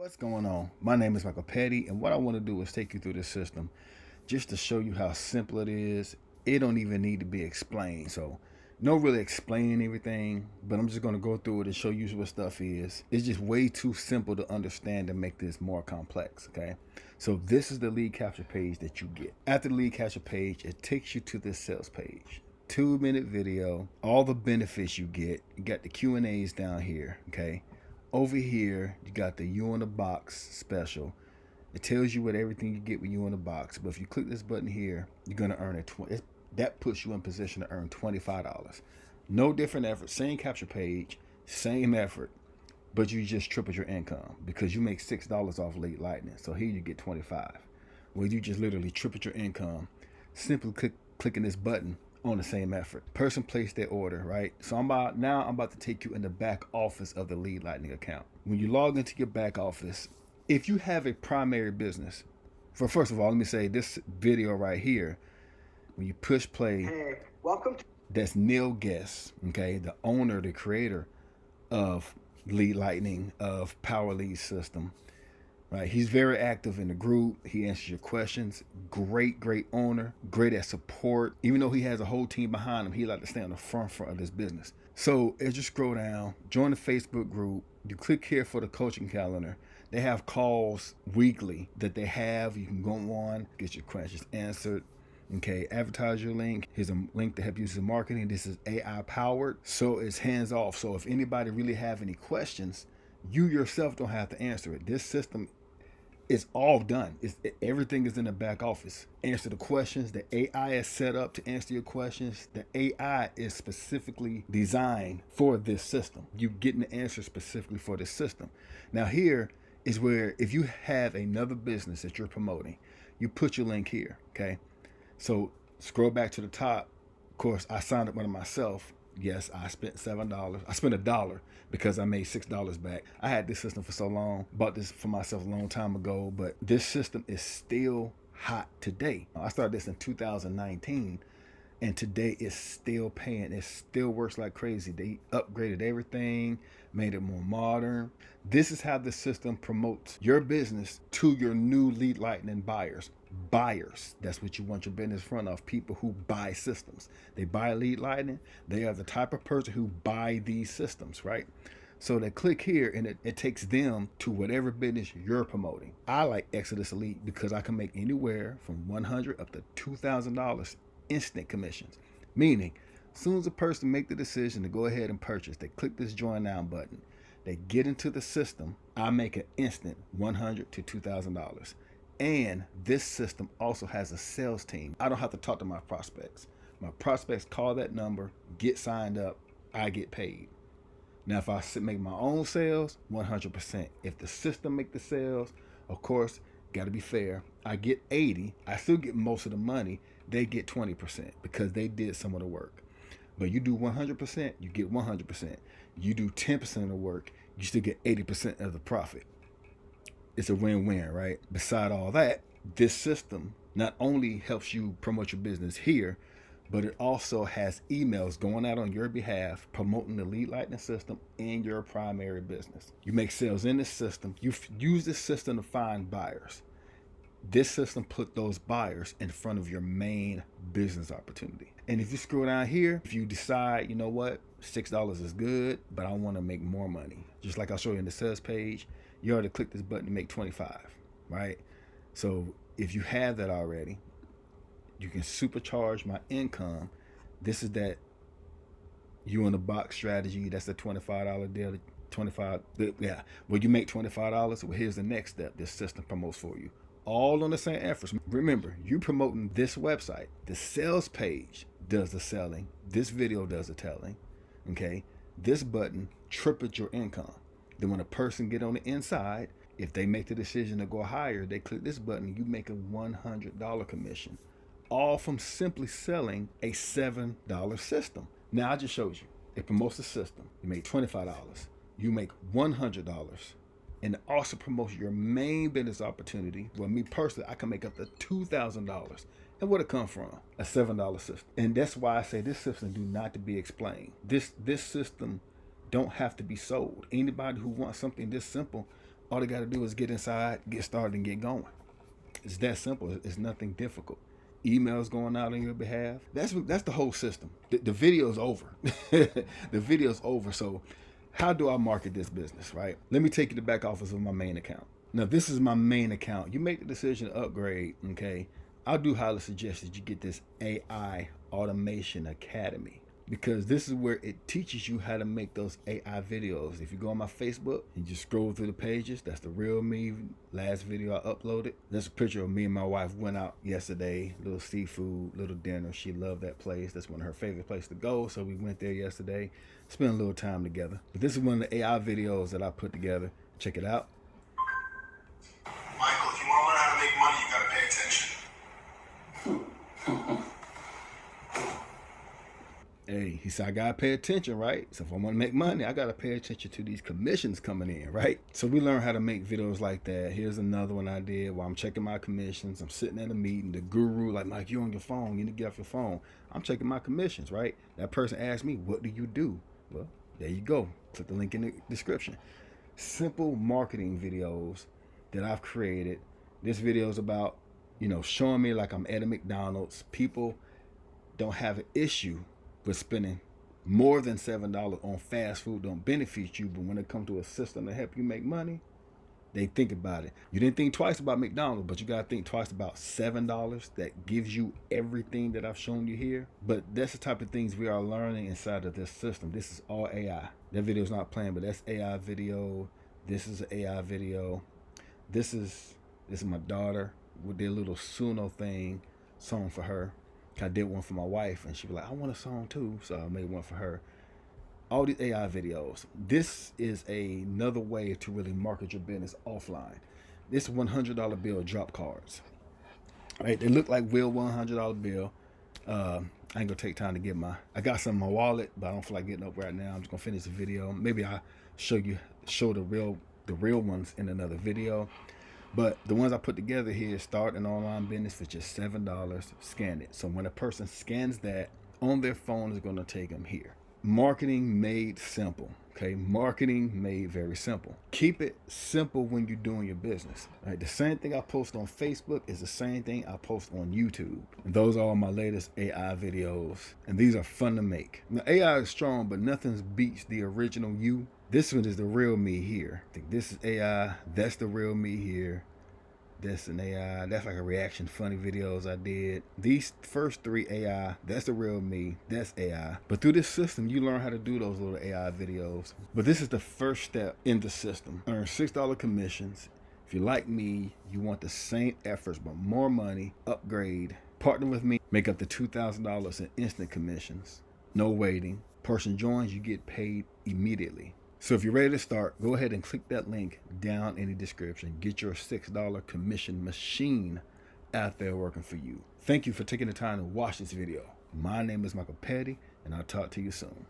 What's going on? My name is Michael Petty, and what I want to do is take you through this system just to show you how simple it is. It don't even need to be explained. So, no really explaining everything, but I'm just going to go through it and show you what stuff is. It's just way too simple to understand to make this more complex, okay? So, this is the lead capture page that you get. After the lead capture page, it takes you to this sales page. 2-minute video, all the benefits you get. You got the Q&As down here, okay? Over here, you got the You in the Box special. It tells you what everything you get with You in the Box. But if you click this button here, you're going to earn that puts you in position to earn $25. No different effort, same capture page, same effort, but you just tripled your income because you make $6 off Lead Lightning. So here you get 25. Well, you just literally tripled your income simply clicking this button on the same effort. Person placed their order, right? So I'm about to take you in the back office of the Lead Lightning account. When you log into your back office, if you have a primary business, first of all, let me say this video right here, when you push play, hey, welcome to that's Neil Guest, okay, the owner, the creator of Lead Lightning, of Power Lead System. Right, he's very active in the group. He answers your questions. Great owner. Great at support. Even though he has a whole team behind him, he like to stay on the front of this business. So as you scroll down, join the Facebook group. You click here for the coaching calendar. They have calls weekly that they have. You can go on, get your questions answered. Okay, advertise your link. Here's a link to help you in marketing. This is AI powered, so it's hands off. So if anybody really have any questions, you yourself don't have to answer it. This system, it's all done. Everything is in the back office. Answer the questions. The AI is set up to answer your questions. The AI is specifically designed for this system. You getting the answer specifically for this system. Now here is where if you have another business that you're promoting, you put your link here, okay? So scroll back to the top. Of course, I signed up one of myself. Yes, I spent $7. I spent $1 because I made $6 back. I had this system for so long, bought this for myself a long time ago, but this system is still hot today. I started this in 2019, and today it's still paying. It still works like crazy. They upgraded everything, made it more modern. This is how the system promotes your business to your new Lead Lightning buyers. That's what you want your business in front of. People who buy systems. They buy Lead Lightning. They are the type of person who buy these systems, right? So they click here and it takes them to whatever business you're promoting. I like Exitus Elite because I can make anywhere from $100 up to $2,000 instant commissions. Meaning, as soon as a person make the decision to go ahead and purchase, they click this join now button. They get into the system. I make an instant $100 to $2,000. And this system also has a sales team. I don't have to talk to my prospects. My prospects call that number, get signed up, I get paid. Now, if I make my own sales, 100%. If the system make the sales, of course, got to be fair. I get 80. I still get most of the money. They get 20% because they did some of the work. But you do 100%, you get 100%. You do 10% of the work, you still get 80% of the profit. It's a win-win, right? Beside all that, this system not only helps you promote your business here, but it also has emails going out on your behalf promoting the Lead Lightning system in your primary business. You make sales in this system. You use this system to find buyers. This system put those buyers in front of your main business opportunity. And if you scroll down here, if you decide, you know what, $6 is good, but I want to make more money, just like I'll show you in the sales page, you already click this button to make 25, right? So if you have that already, you can supercharge my income. This is that You in the Box strategy. That's the $25 deal. 25, yeah. Well, you make $25. Well, here's the next step. This system promotes for you. All on the same efforts. Remember, you promoting this website. The sales page does the selling. This video does the telling. Okay. This button tripled your income. Then when a person get on the inside, if they make the decision to go higher, they click this button, you make a $100 commission. All from simply selling a $7 system. Now I just showed you. It promotes the system. You make $25. You make $100. And it also promotes your main business opportunity. Well, me personally, I can make up to $2,000. And where'd it come from? A $7 system. And that's why I say this system do not to be explained. This system don't have to be sold. Anybody who wants something this simple, All they got to do is get inside, get started, and get going. It's that simple. It's nothing difficult. Emails going out on your behalf. That's the whole system. The video's over. The video's over. So how do I market this business, right? Let me take you to the back office of my main account. Now, this is my main account. You make the decision to upgrade, okay? I do highly suggest that you get this AI Automation Academy, because this is where it teaches you how to make those AI videos. If you go on my Facebook and just scroll through the pages, that's the real me. Last video I uploaded, there's a picture of me and my wife went out yesterday, little seafood, little dinner. She loved that place. That's one of her favorite places to go. So we went there yesterday, spent a little time together. But this is one of the AI videos that I put together. Check it out. Michael, if you want to learn how to make money, you got to pay attention. Hey, he said, I gotta pay attention, right? So if I want to make money, I gotta pay attention to these commissions coming in, right? So we learn how to make videos like that. Here's another one I did while I'm checking my commissions. I'm sitting at a meeting. The guru, like, Mike, you on your phone. You need to get off your phone. I'm checking my commissions, right? That person asked me, what do you do? Well, there you go. Click the link in the description. Simple marketing videos that I've created. This video is about, showing me like I'm at a McDonald's. People don't have an issue with spending more than $7 on fast food. Don't benefit you, but when it comes to a system to help you make money, they think about it. You didn't think twice about McDonald's, but you gotta think twice about $7 that gives you everything that I've shown you here. But that's the type of things we are learning inside of this system. This is all AI. That video is not playing, but that's AI video. This is an AI video. This is my daughter with their little Suno song for her. I did one for my wife, and she was like, I want a song too, so I made one for her. All these AI videos. This is another way to really market your business offline. This $100 bill drop cards. Right? They look like real $100 bill. I ain't gonna take time to get I got some in my wallet, but I don't feel like getting up right now. I'm just gonna finish the video. Maybe I'll show the real ones in another video. But the ones I put together here, start an online business for just $7, scan it. So when a person scans that on their phone, is going to take them here. Marketing made simple, okay? Marketing made very simple. Keep it simple when you're doing your business. Right? The same thing I post on Facebook is the same thing I post on YouTube. And those are all my latest AI videos. And these are fun to make. Now, AI is strong, but nothing beats the original you. This one is the real me here. I think this is AI. That's the real me here. That's an AI. That's like a reaction funny videos I did. These first three AI, that's the real me. That's AI. But through this system, you learn how to do those little AI videos. But this is the first step in the system. Earn $6 commissions. If you're like me, you want the same efforts but more money, upgrade. Partner with me. Make up to $2,000 in instant commissions. No waiting. Person joins, you get paid immediately. So if you're ready to start, go ahead and click that link down in the description. Get your $6 commission machine out there working for you. Thank you for taking the time to watch this video. My name is Michael Petty, and I'll talk to you soon.